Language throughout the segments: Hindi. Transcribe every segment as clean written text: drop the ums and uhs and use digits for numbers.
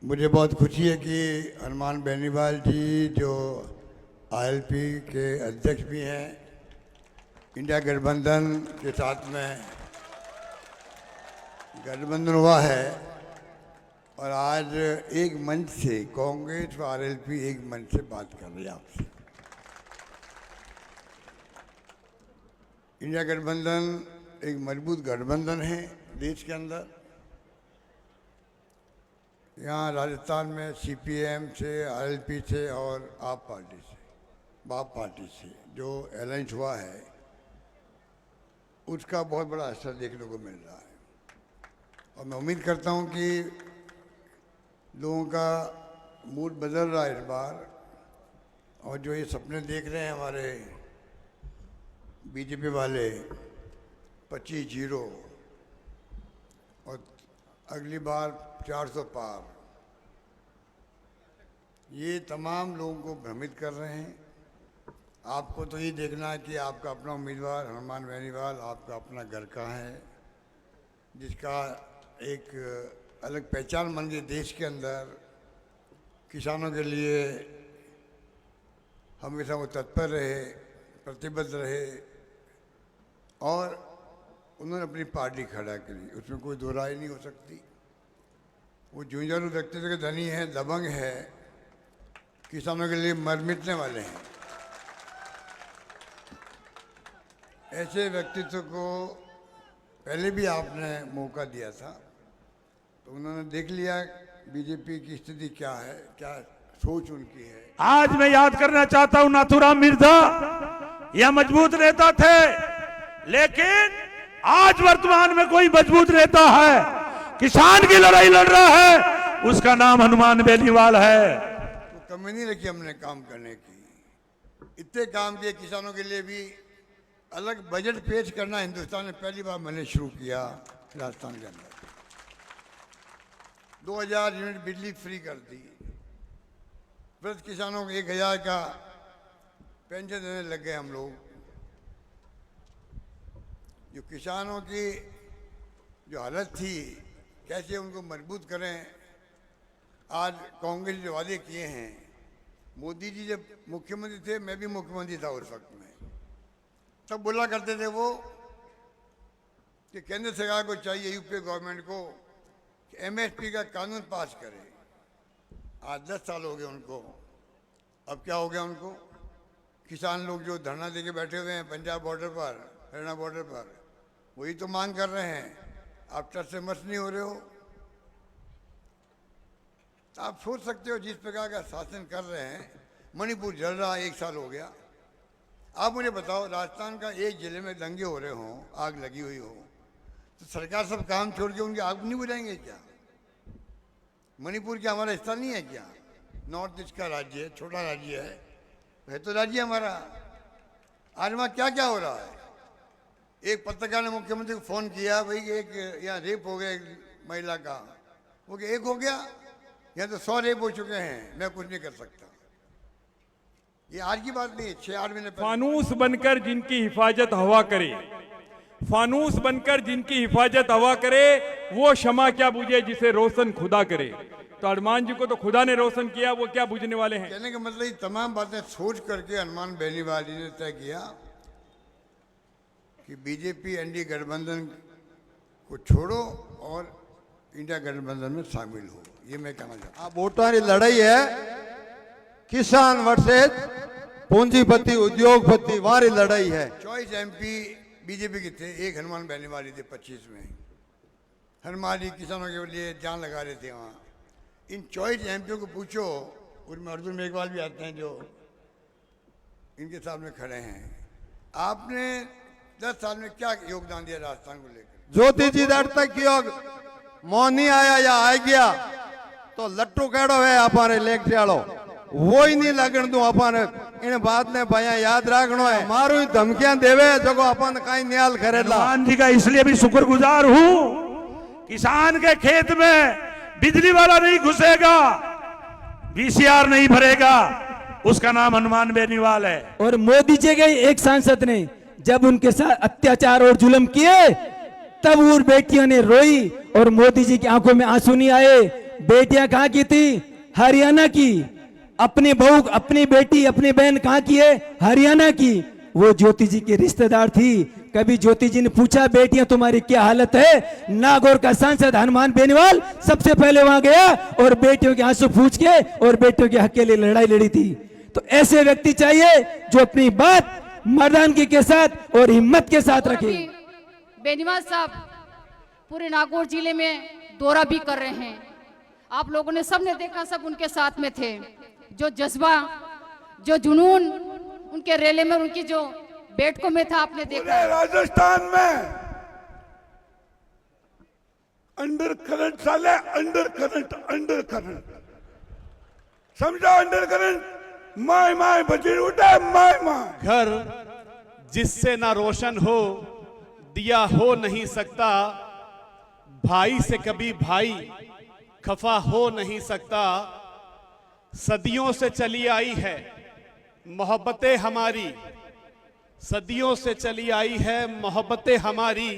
मुझे बहुत खुशी है कि हनुमान बेनीवाल जी जो आईएलपी के अध्यक्ष भी हैं, इंडिया गठबंधन के साथ में गठबंधन हुआ है और आज एक मंच से कांग्रेस और आरएलपी एक मंच से बात कर रही है आपसे। इंडिया गठबंधन एक मजबूत गठबंधन है देश के अंदर। यहाँ राजस्थान में सीपीएम से, आरएलपी से और आप पार्टी से जो अलायंस हुआ है उसका बहुत बड़ा असर देखने को मिल रहा है और मैं उम्मीद करता हूँ कि लोगों का मूड बदल रहा है इस बार। और जो ये सपने देख रहे हैं हमारे बीजेपी वाले 25-0 और अगली बार 400 पार, ये तमाम लोगों को भ्रमित कर रहे हैं। आपको तो ये देखना है कि आपका अपना उम्मीदवार हनुमान बेनीवाल आपका अपना घर का है, जिसका एक अलग पहचान बन गई देश के अंदर। किसानों के लिए हमेशा वो तत्पर रहे, प्रतिबद्ध रहे और उन्होंने अपनी पार्टी खड़ा करी, उसमें कोई दो राय नहीं हो सकती। वो जुझारू व्यक्तित्व के धनी है, दबंग है, किसानों के लिए मर मिटने वाले हैं। ऐसे व्यक्तित्व को पहले भी आपने मौका दिया था तो उन्होंने देख लिया बीजेपी की स्थिति क्या है, क्या सोच उनकी है। आज मैं याद करना चाहता हूं नाथूराम मिर्जा, यह मजबूत नेता थे, लेकिन आज वर्तमान में कोई मजबूत नेता है, किसान की लड़ाई लड़ रहा है, उसका नाम हनुमान बेनीवाल है। तो कमी नहीं रखी हमने काम करने की, इतने काम किए। किसानों के लिए भी अलग बजट पेश करना हिंदुस्तान में पहली बार मैंने शुरू किया राजस्थान के अंदर। 2000 यूनिट बिजली फ्री कर दी, वृद्ध किसानों को 1000 का पेंशन देने लग गए हम लोग। जो किसानों की जो हालत थी, कैसे उनको मजबूत करें। आज कांग्रेस जो वादे किए हैं, मोदी जी जब मुख्यमंत्री थे, मैं भी मुख्यमंत्री था उस वक्त में, तब बोला करते थे वो कि केंद्र सरकार को चाहिए, यूपी गवर्नमेंट को, कि एमएसपी का कानून पास करे। आज 10 साल हो गए उनको। अब क्या हो गया उनको? किसान लोग जो धरना देके बैठे हुए हैं पंजाब बॉर्डर पर, हरियाणा बॉर्डर पर, वही तो मांग कर रहे हैं। आप टस से मस नहीं हो रहे हो। आप सोच सकते हो जिस प्रकार का शासन कर रहे हैं। मणिपुर जल रहा, 1 साल हो गया। आप मुझे बताओ, राजस्थान का एक जिले में दंगे हो रहे हों, आग लगी हुई हो, तो सरकार सब काम छोड़ के उनकी आग नहीं बुझाएंगे क्या? मणिपुर क्या हमारा हिस्सा नहीं है क्या? नॉर्थ ईस्ट का राज्य है, छोटा राज्य है तो राज्य हमारा। आज वहाँ क्या क्या हो रहा है? एक पत्रकार ने मुख्यमंत्री को फोन किया, भाई एक यहाँ रेप हो गया एक महिला का। वो कि एक हो गया, यहाँ तो 100 रेप हो चुके हैं, मैं कुछ नहीं कर सकता। ये आज की बात नहीं है, 6-8 महीने पहले। फानूस बनकर जिनकी हिफाजत हवा करे, फानूस बनकर जिनकी हिफाजत हवा करे, वो क्षमा क्या बुझे जिसे रोशन खुदा करे। तो हनुमान जी को तो खुदा ने रोशन किया, वो क्या बुझने वाले हैं? कहने का मतलब ये तमाम बातें सोच करके हनुमान बेनीवाल जी ने तय किया कि बीजेपी एनडीए गठबंधन को छोड़ो और इंडिया गठबंधन में शामिल हो। ये मैं कहना चाहता हूँ। वोटों की लड़ाई है, किसान वर्सेस पूंजीपति उद्योगपति, वारी लड़ाई है। चॉइस एमपी बीजेपी के थे, एक हनुमान बेनीवाल थे 25 में। हनुमान जी किसानों के लिए जान लगा रहे थे वहाँ। इन चॉइस एमपीओ को पूछो, उनमें अर्जुन मेघवाल भी आते हैं जो इनके सामने खड़े हैं। आपने 10 साल में क्या योगदान दिया राजस्थान को लेकर? ज्योति जी दर तक योग मोनी आया या आ गया तो लट्टू केड़ो है अपारे लेक चालो, वो ही नहीं लगन दू। अपन इन बात ने भैया याद रखनो है, मारू ही धमकियां देवे जो अपन कहीं न्याल करेला। हनुमान जी का इसलिए भी शुक्रगुजार हूँ, किसान के खेत में बिजली वाला नहीं घुसेगा, वीसीआर नहीं भरेगा, उसका नाम हनुमान बेनीवाल है। और मोदी जी के एक सांसद ने जब उनके साथ अत्याचार और जुल्म किए, तब उन बेटियों ने रोई और मोदी जी की आंखों में आंसू नहीं आए। बेटियां कहाँ की थी? हरियाणा की। अपनी बहू, अपनी बेटी, अपनी बहन कहाँ की है? हरियाणा की। वो ज्योति जी की रिश्तेदार थी। कभी ज्योति जी ने पूछा बेटियां तुम्हारी क्या हालत है? नागौर का सांसद हनुमान बेनीवाल सबसे पहले वहां गया और बेटियों के आंसू पूछ के और बेटियों के हक के लिए लड़ाई लड़ी थी। तो ऐसे व्यक्ति चाहिए जो अपनी बात मर्दानगी के साथ और हिम्मत के साथ रखे। बेनीवाल साहब पूरे नागौर जिले में दौरा भी कर रहे हैं। आप लोगों ने सबने देखा, सब उनके साथ में थे। जो जज्बा, जो जुनून उनके रेले में, उनकी जो बैठकों में था, आपने देखा। राजस्थान में अंडर करंट साले, अंडर करंट समझा? अंडर करंट माय माय बजी उठे, माय माय। घर जिससे ना रोशन हो दिया हो नहीं सकता, भाई से कभी भाई खफा हो नहीं सकता। सदियों से चली आई है मोहब्बतें हमारी, सदियों से चली आई है मोहब्बतें हमारी।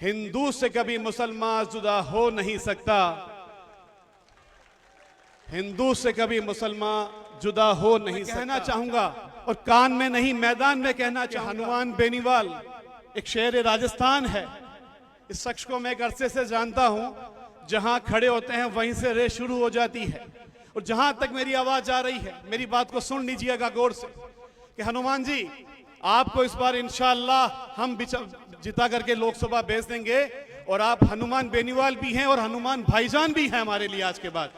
हिंदू से कभी मुसलमान जुदा हो नहीं सकता, हिंदू से कभी मुसलमान जुदा हो नहीं सकता। कहना चाहूंगा और कान में नहीं मैदान में कहना चाहूंगा, हनुमान बेनीवाल एक शेर राजस्थान है। इस शख्स को मैं एक अरसे से जानता हूं। जहां खड़े होते हैं वहीं से रेस शुरू हो जाती है। और जहां तक मेरी आवाज आ रही है, मेरी बात को सुन लीजिएगा गौर से कि हनुमान जी आपको इस बार इंशाअल्लाह हम जिता करके लोकसभा भेज देंगे। और आप हनुमान बेनीवाल भी हैं और हनुमान भाईजान भी हैं हमारे लिए आज के बाद।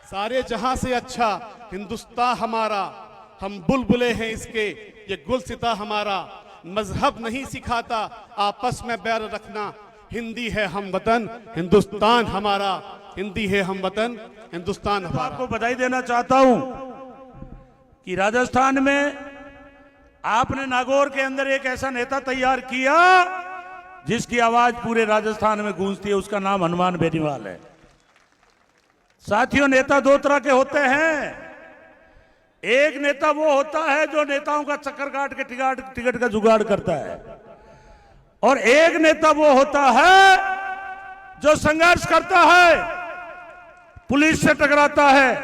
सारे जहां से अच्छा हिंदुस्तान हमारा, हम बुलबुले हैं इसके, ये गुलसिता हमारा। मजहब नहीं सिखाता आपस में बैर रखना, हिंदी है हम वतन हिंदुस्तान हमारा, हिंदी है हम वतन हिंदुस्तान हमारा। आपको बधाई देना चाहता हूं कि राजस्थान में आपने नागौर के अंदर एक ऐसा नेता तैयार किया जिसकी आवाज पूरे राजस्थान में गूंजती है। उसका नाम हनुमान बेनीवाल है। साथियों, नेता दो तरह के होते हैं। एक नेता वो होता है जो नेताओं का चक्कर काट के टिकट का जुगाड़ करता है, और एक नेता वो होता है जो संघर्ष करता है, पुलिस से टकराता है,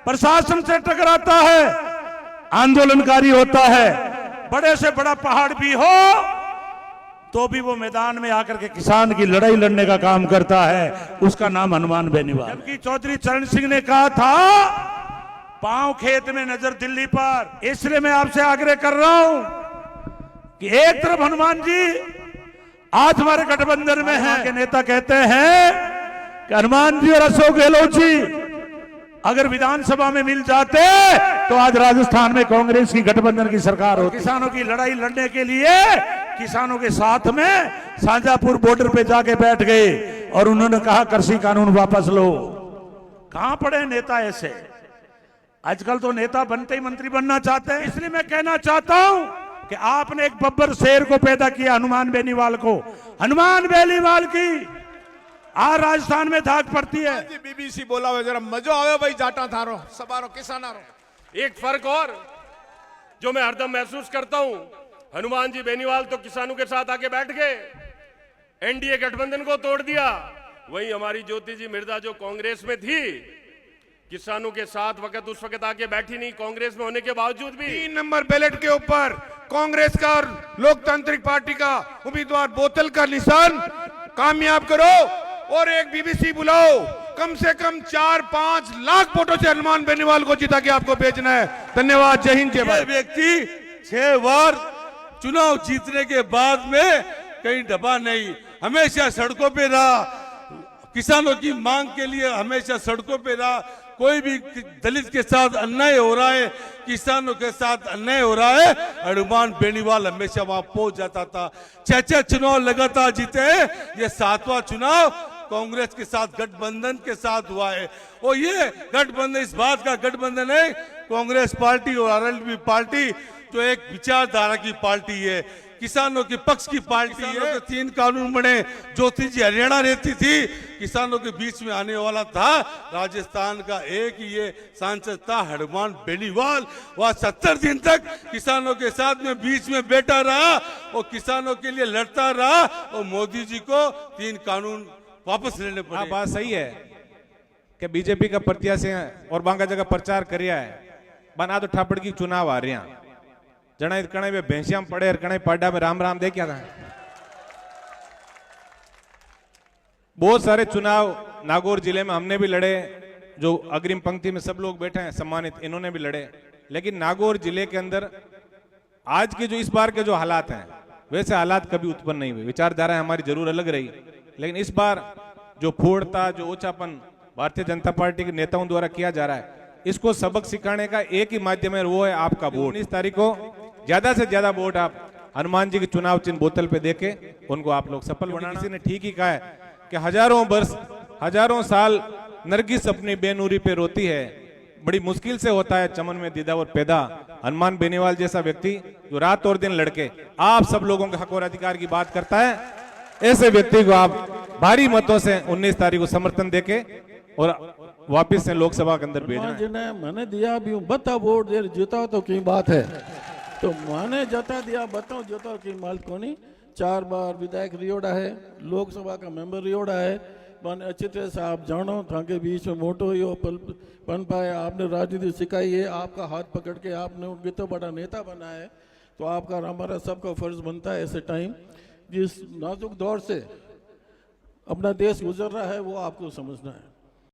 प्रशासन से टकराता है, आंदोलनकारी होता है। बड़े से बड़ा पहाड़ भी हो तो भी वो मैदान में आकर के किसान की लड़ाई लड़ने का काम करता है। उसका नाम हनुमान बेनीवाल। जबकि चौधरी चरण सिंह ने कहा था पांव खेत में नजर दिल्ली पर। इसलिए मैं आपसे आग्रह कर रहा हूं कि एक तरफ हनुमान जी आज हमारे गठबंधन में हैं के नेता कहते हैं कि हनुमान जी और अशोक गहलोत जी अगर विधानसभा में मिल जाते तो आज राजस्थान में कांग्रेस की गठबंधन की सरकार होती। किसानों की लड़ाई लड़ने के लिए किसानों के साथ में शाहजहांपुर बॉर्डर पे जाके बैठ गए और उन्होंने कहा कृषि कानून वापस लो। कहां पड़े नेता ऐसे? आजकल तो नेता बनते ही मंत्री बनना चाहते हैं। इसलिए मैं कहना चाहता हूं कि आपने एक बब्बर शेर को पैदा किया, हनुमान बेनीवाल को। हनुमान बेनीवाल की आज राजस्थान में धाक पड़ती है। बीबीसी बोला हुआ जरा मजो आवे भाई, जाटा थारो सबारो किसानारो। एक फर्क और जो मैं हरदम महसूस करता हूं, हनुमान जी बेनीवाल तो किसानों के साथ आके बैठ गए, एनडीए गठबंधन को तोड़ दिया। वहीं हमारी ज्योति जी मिर्धा जो कांग्रेस में थी, किसानों के साथ उस वक्त आके बैठी नहीं, कांग्रेस में होने के बावजूद भी। 3 नंबर बैलेट के ऊपर कांग्रेस का और लोकतांत्रिक पार्टी का उम्मीदवार बोतल का निशान कामयाब करो और एक बीबीसी बुलाओ। कम से कम 4-5 लाख वोटों से हनुमान बेनीवाल को जिता के आपको भेजना है। धन्यवाद। जय हिंद जय भारत। व्यक्ति 6 बार चुनाव जीतने के बाद में कहीं दबा नहीं, हमेशा सड़कों पे रहा, किसानों की मांग के लिए हमेशा सड़कों पे रहा। कोई भी दलित के साथ अन्याय हो रहा है, किसानों के साथ अन्याय हो रहा है, हनुमान बेनीवाल हमेशा वहां पहुंच जाता था। 6 चुनाव लगातार जीते हैं। ये 7वां चुनाव कांग्रेस के साथ गठबंधन के साथ हुआ है। और ये गठबंधन इस बात का गठबंधन है, कांग्रेस पार्टी और आरएलडी पार्टी जो एक विचारधारा की पार्टी है, किसानों के पक्ष की पार्टी है। तो 3 कानून बने। ज्योति जी हरियाणा रहती थी, किसानों के बीच में आने वाला था। राजस्थान का एक ही ये सांसद था हनुमान बेनीवाल। वह 70 दिन तक किसानों के साथ में बीच में बैठा रहा और किसानों के लिए लड़ता रहा और मोदी जी को 3 कानून वापस लेने हाँ पड़े। बात सही है कि बीजेपी का प्रत्याशी है और बांका जगह प्रचार करिया है बना तो ठापड़ की चुनाव आ रहे हैं जना कणे में भैंसिया में पड़े और कणे पाडा में राम राम दे क्या था। बहुत सारे चुनाव नागौर जिले में हमने भी लड़े, जो अग्रिम पंक्ति में सब लोग बैठे हैं सम्मानित, इन्होंने भी लड़े, लेकिन नागौर जिले के अंदर आज के जो इस बार के जो हालात हैं वैसे हालात कभी उत्पन्न नहीं हुए। विचारधारा हमारी जरूर अलग रही, लेकिन इस बार जो फूड़ता, जो ओछापन भारतीय जनता पार्टी के नेताओं द्वारा किया जा रहा है, इसको सबक सिखाने का एक ही माध्यम है, वो है आपका वोट। 19 तारीख को ज्यादा से ज्यादा वोट आप हनुमान जी के चुनाव चिन्ह बोतल पे देके उनको आप लोग सफल बनाना। किसी ने ठीक ही कहा है कि हजारों वर्ष, हजारों साल नरगिस अपनी बेनूरी पे रोती है, बड़ी मुश्किल से होता है चमन में दीदा और पैदा। हनुमान बेनीवाल जैसा व्यक्ति जो रात और दिन लड़के आप सब लोगों के हक और अधिकार की बात करता है, ऐसे व्यक्ति को आप भारी मतों से 19 तारीख को समर्थन देके और वापिस से लोकसभा के अंदर भेजना है। जिन्हें मैंने दिया भी हूँ, बता वोट दे जीता तो की बात है, तो मैंने जता दिया बताओ जीता की माल कोनी। 4 बार विधायक रियोड़ा है, लोकसभा का मेंबर रियोड़ा है, मन अच्छी तरह से आप जानो ताकि बीच में मोटो यो बन पाए। आपने राजनीति सिखाई है, आपका हाथ पकड़ के आपने उनके तो बड़ा नेता बना है, तो आपका हमारा सबका फर्ज बनता है ऐसे टाइम जिस नाजुक दौर से अपना देश गुजर रहा है वो आपको समझना है।